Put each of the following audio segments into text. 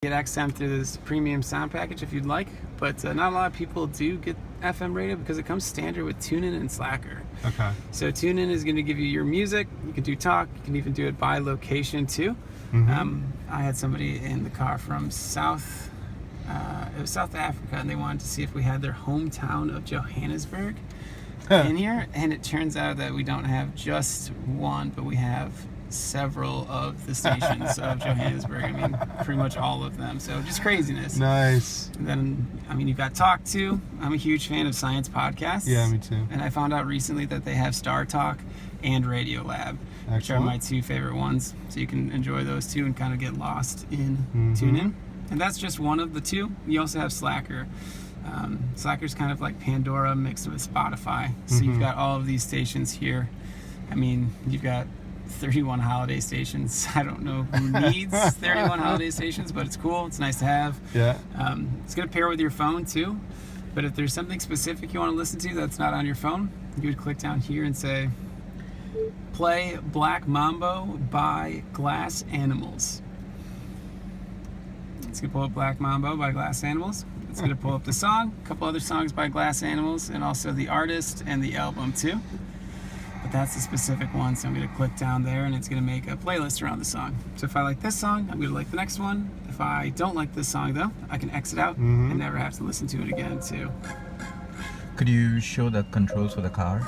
Get XM through this premium sound package if you'd like, but not a lot of people do get FM radio because it comes standard with TuneIn and Slacker. Okay. So TuneIn is going to give you your music. You can do talk. You can even do it by location too. Mm-hmm. I had somebody in the car from South Africa, and they wanted to see if we had their hometown of Johannesburg in here. And it turns out that we don't have just one, but we have several of the stations of Johannesburg. I mean, pretty much all of them. So just craziness. Nice. And then, I mean, you've got Talk too. I'm a huge fan of science podcasts. Yeah, me too. And I found out recently that they have Star Talk and Radio Lab, which are Excellent. my two favorite ones. So you can enjoy those two and kind of get lost in TuneIn. And that's just one of the two. You also have Slacker. Slacker's kind of like Pandora mixed with Spotify. So you've got all of these stations here. I mean, you've got 31 holiday stations. I don't know who needs 31 holiday stations, but it's cool. It's nice to have. Yeah. It's going to pair with your phone too. But if there's something specific you want to listen to that's not on your phone, you would click down here and say, play Black Mambo by Glass Animals. It's going to pull up Black Mambo by Glass Animals. It's going to pull up the song, a couple other songs by Glass Animals, and also the artist and the album too. But that's the specific one, so I'm going to click down there and it's going to make a playlist around the song. So if I like this song, I'm going to like the next one. If I don't like this song though, I can exit out and never have to listen to it again too. Could you show the controls for the car?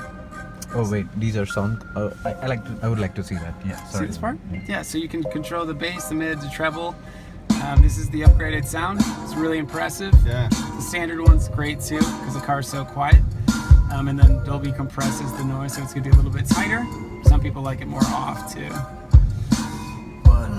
Oh wait, these are song. I would like to see that. Yeah. Sorry. See this part? Yeah, so you can control the bass, the mid, the treble. This is the upgraded sound. It's really impressive. Yeah. The standard one's great too because the car's so quiet. And then Dolby compresses the noise, so it's going to be a little bit tighter. Some people like it more off too.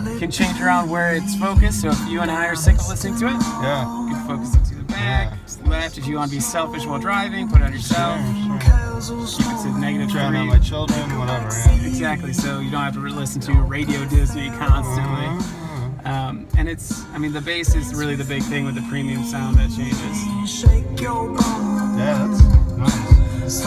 You can change around where it's focused, so if you and I are sick of listening to it, Yeah. you can focus it to the back, to the left. If you want to be selfish while driving, put it on yourself. Keep it to negative Trying on 3. my children, whatever. Yeah. Exactly, so you don't have to listen to Radio Disney constantly. And it's, I mean, the bass is really the big thing with the premium sound that changes. Yeah, that's nice.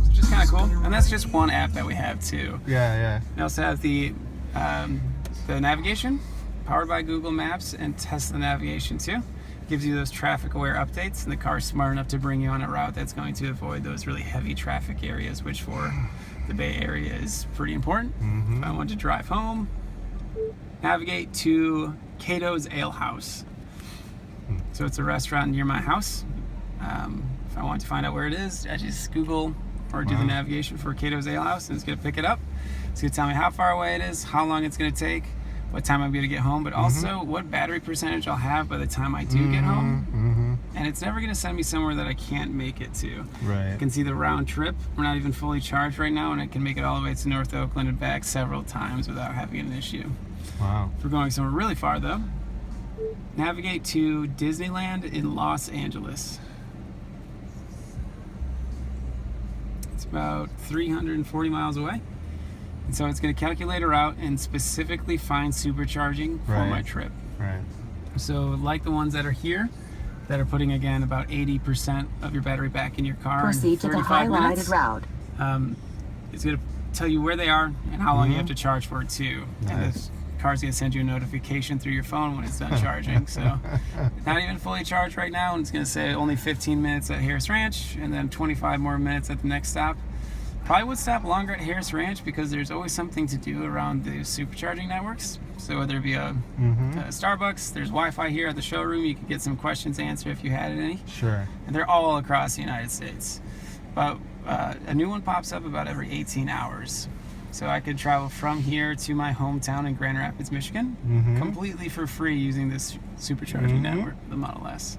Which is kind of cool. And that's just one app that we have too. Yeah. We also have the navigation, powered by Google Maps and Tesla navigation too. Gives you those traffic aware updates, and the car's smart enough to bring you on a route that's going to avoid those really heavy traffic areas, which for the Bay Area is pretty important. If I want to drive home, navigate to Cato's Ale House. So it's a restaurant near my house. If I want to find out where it is, I just Google or do the navigation for Cato's Ale House, and it's going to pick it up. It's going to tell me how far away it is, how long it's going to take, what time I'm going to get home, but also what battery percentage I'll have by the time I do get home. And it's never going to send me somewhere that I can't make it to. Right. You can see the round trip. We're not even fully charged right now, and I can make it all the way to North Oakland and back several times without having an issue. Wow. If we're going somewhere really far though, navigate to Disneyland in Los Angeles. It's about 340 miles away. And so it's going to calculate a route and specifically find supercharging for my trip. Right. So like the ones that are here, that are putting, again, about 80% of your battery back in your car Proceed in to the 35 minutes. highlighted route. It's going to tell you where they are and how long you have to charge for it too. And Nice. the car's going to send you a notification through your phone when it's done charging. So not even fully charged right now, and it's going to say only 15 minutes at Harris Ranch and then 25 more minutes at the next stop. Probably would stop longer at Harris Ranch because there's always something to do around the supercharging networks. So whether it be a Starbucks, there's Wi-Fi here at the showroom. You can get some questions answered if you had any. Sure. And they're all across the United States. But a new one pops up about every 18 hours. So I could travel from here to my hometown in Grand Rapids, Michigan, completely for free using this supercharging network, the Model S.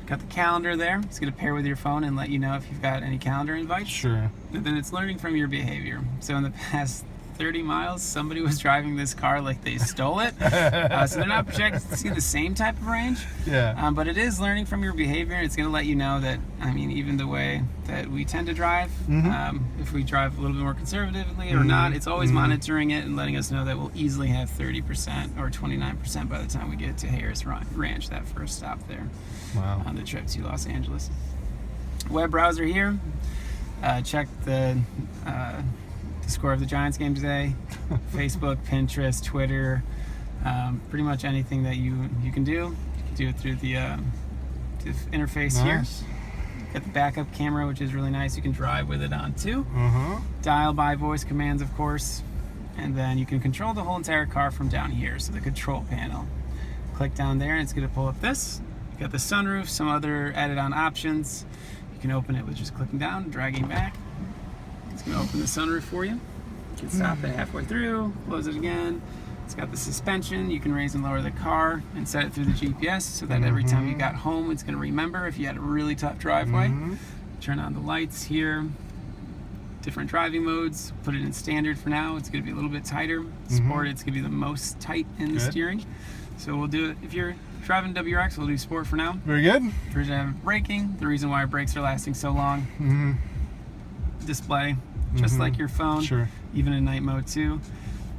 Got the calendar there. It's going to pair with your phone and let you know if you've got any calendar invites. Sure. And then it's learning from your behavior. So in the past 30 miles, somebody was driving this car like they stole it. So they're not projected to see the same type of range. Yeah. But it is learning from your behavior. It's going to let you know that, I mean, even the way that we tend to drive, if we drive a little bit more conservatively or not, it's always monitoring it and letting us know that we'll easily have 30% or 29% by the time we get to Harris Ranch, that first stop there. Wow. On the trip to Los Angeles. Web browser here. Check the the score of the Giants game today, Facebook, Pinterest, Twitter, pretty much anything that you can do. You can do it through the interface here. Got the backup camera, which is really nice. You can drive with it on too. Dial by voice commands, of course. And then you can control the whole entire car from down here. So the control panel. Click down there and it's going to pull up this. You got the sunroof, some other added on options. You can open it with just clicking down and dragging back. It's going to open the sunroof for you. You can stop it halfway through, close it again. It's got the suspension. You can raise and lower the car and set it through the GPS so that every time you got home, it's going to remember if you had a really tough driveway. Turn on the lights here. Different driving modes. Put it in standard for now. It's going to be a little bit tighter. Sport, it's going to be the most tight in the steering. So we'll do it. If you're driving WRX, we'll do sport for now. Very good. We're going to have braking. The reason why our brakes are lasting so long. Display, just like your phone. Sure. Even in night mode too.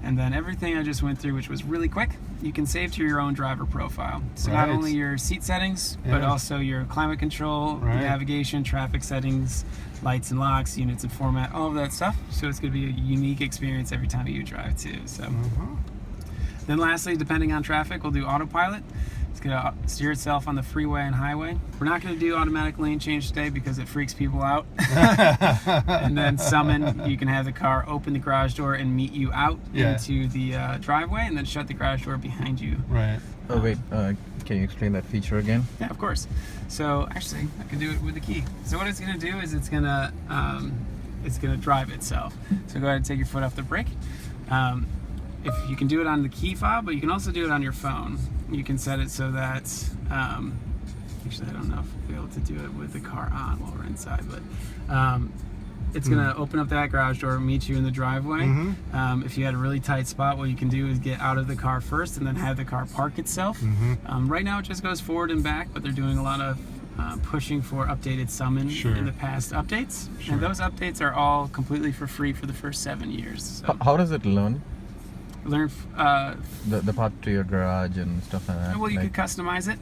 And then everything I just went through, which was really quick, you can save to your own driver profile. So not only your seat settings, but also your climate control, navigation, traffic settings, lights and locks, units and format, all of that stuff. So it's going to be a unique experience every time you drive too. So then lastly, depending on traffic, we'll do autopilot. It's going to steer itself on the freeway and highway. We're not going to do automatic lane change today because it freaks people out. And then summon, you can have the car open the garage door and meet you out into the driveway and then shut the garage door behind you. Right. Oh wait, can you explain that feature again? Yeah, of course. So actually, I can do it with the key. So what it's going to do is it's going to drive itself. So go ahead and take your foot off the brake. If you can do it on the key fob, but you can also do it on your phone. You can set it so that, actually I don't know if we'll be able to do it with the car on while we're inside, but it's going to open up that garage door, meet you in the driveway. If you had a really tight spot, what you can do is get out of the car first and then have the car park itself. Right now it just goes forward and back, but they're doing a lot of pushing for updated summon in the past updates. And those updates are all completely for free for the first 7 years. So. How does it learn? Learn the path to your garage and stuff like that. Well, you could customize it.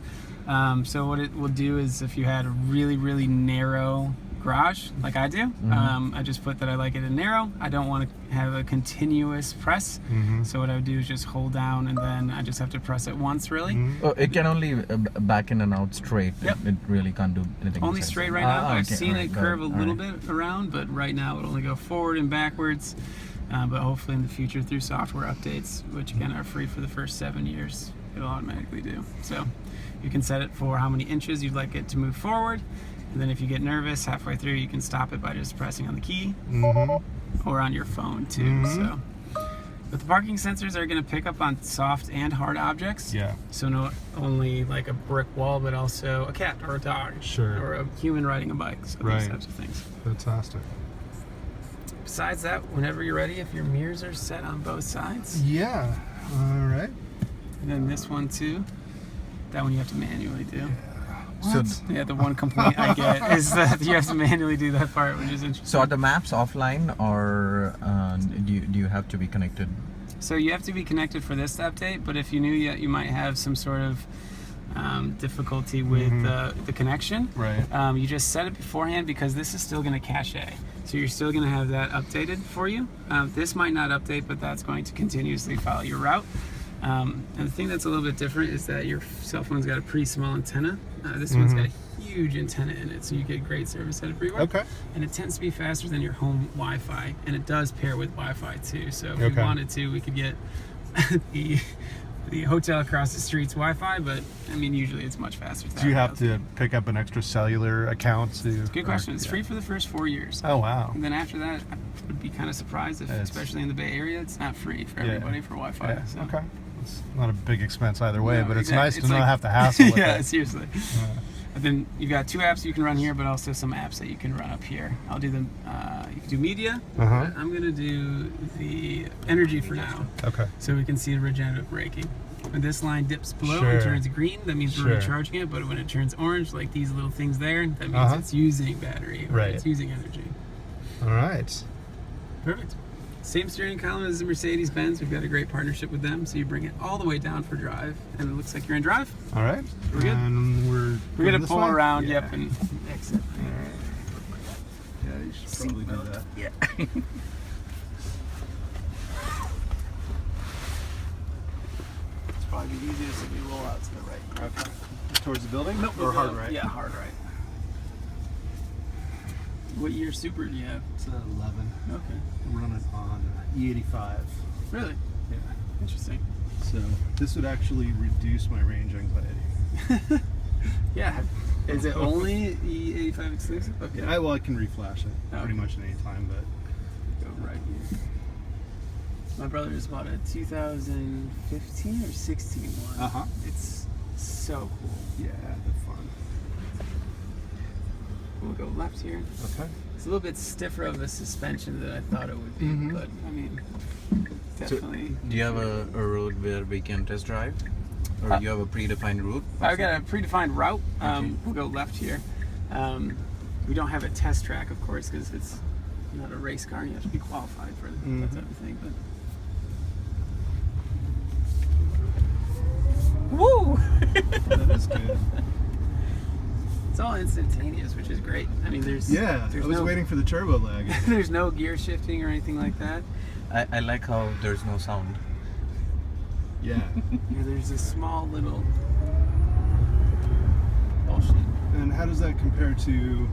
So what it will do is if you had a really, really narrow garage, like I do, I just put that I like it in narrow. I don't want to have a continuous press. So what I would do is just hold down and then I just have to press it once, really. Oh, it can only back in and out straight. It really can't do anything. Only straight right now. I've seen it curve a little bit around, but right now it only go forward and backwards. But hopefully in the future through software updates, which again are free for the first 7 years, it'll automatically do. So you can set it for how many inches you'd like it to move forward. And then if you get nervous halfway through, you can stop it by just pressing on the key or on your phone too. So, but the parking sensors are going to pick up on soft and hard objects. So not only like a brick wall, but also a cat or a dog or a human riding a bike. So these types of things. Fantastic. Besides that, whenever you're ready, if your mirrors are set on both sides. Yeah. All right. And then this one too. That one you have to manually do. So yeah, the one complaint I get is that you have to manually do that part, which is interesting. So are the maps offline, or do you have to be connected? So you have to be connected for this update, but if you knew yet, you might have some sort of difficulty with the connection. You just set it beforehand because this is still going to cache. So you're still going to have that updated for you. This might not update, but that's going to continuously follow your route. And the thing that's a little bit different is that your cell phone's got a pretty small antenna. This one's got a huge antenna in it, so you get great service out everywhere. And it tends to be faster than your home Wi-Fi, and it does pair with Wi-Fi too. So if we wanted to, we could get the hotel across the street's Wi-Fi, but I mean usually it's much faster. Do you have to pick up an extra cellular account to? Good question. It's free for the first 4 years. Oh wow! And then after that, I would be kind of surprised if, especially in the Bay Area, it's not free for everybody for Wi-Fi. So. Okay, it's not a big expense either way, but it's nice to it's not have to hassle with it. Seriously. And then you've got 2 apps you can run here, but also some apps that you can run up here. I'll do them. You can do media. I'm going to do the energy for now. So we can see the regenerative braking. When this line dips below and turns green, that means we're recharging it. But when it turns orange, like these little things there, that means it's using battery or it's using energy. All right. Perfect. Same steering column as the Mercedes-Benz. We've got a great partnership with them. So you bring it all the way down for drive, and it looks like you're in drive. All right. We're good. And we're going to pull around, and exit. Yeah, you should probably do that. Yeah. probably be easiest if you roll out to the right. Okay. Towards the building? Nope, Or hard right? Yeah, hard right. What year Super do you have? It's 11. Okay. Run it on E85. Really? Yeah. Interesting. So this would actually reduce my range anxiety. Yeah. Is it only E85 exclusive? Okay. Yeah, I can reflash it Oh. pretty much at any time, but Go right here. My brother just bought a 2015 or 16 one. Uh-huh. It's so cool. yeah, they're fun. We'll go left here. Okay. It's a little bit stiffer of a suspension than I thought it would be, Mhm. but I mean, So, definitely. do you have a road where we can test drive? Or do you have a predefined route? I've got a predefined route. Okay. We'll go left here. We don't have a test track, of course, because it's not a race car. You have to be qualified for that type of thing. But woo! That is good. It's all instantaneous, which is great. I mean, there's Yeah, there's I was no, waiting for the turbo lag. there's no gear shifting or anything like that. I like how there's no sound. Yeah. Yeah, there's a small little bullshit. And how does that compare to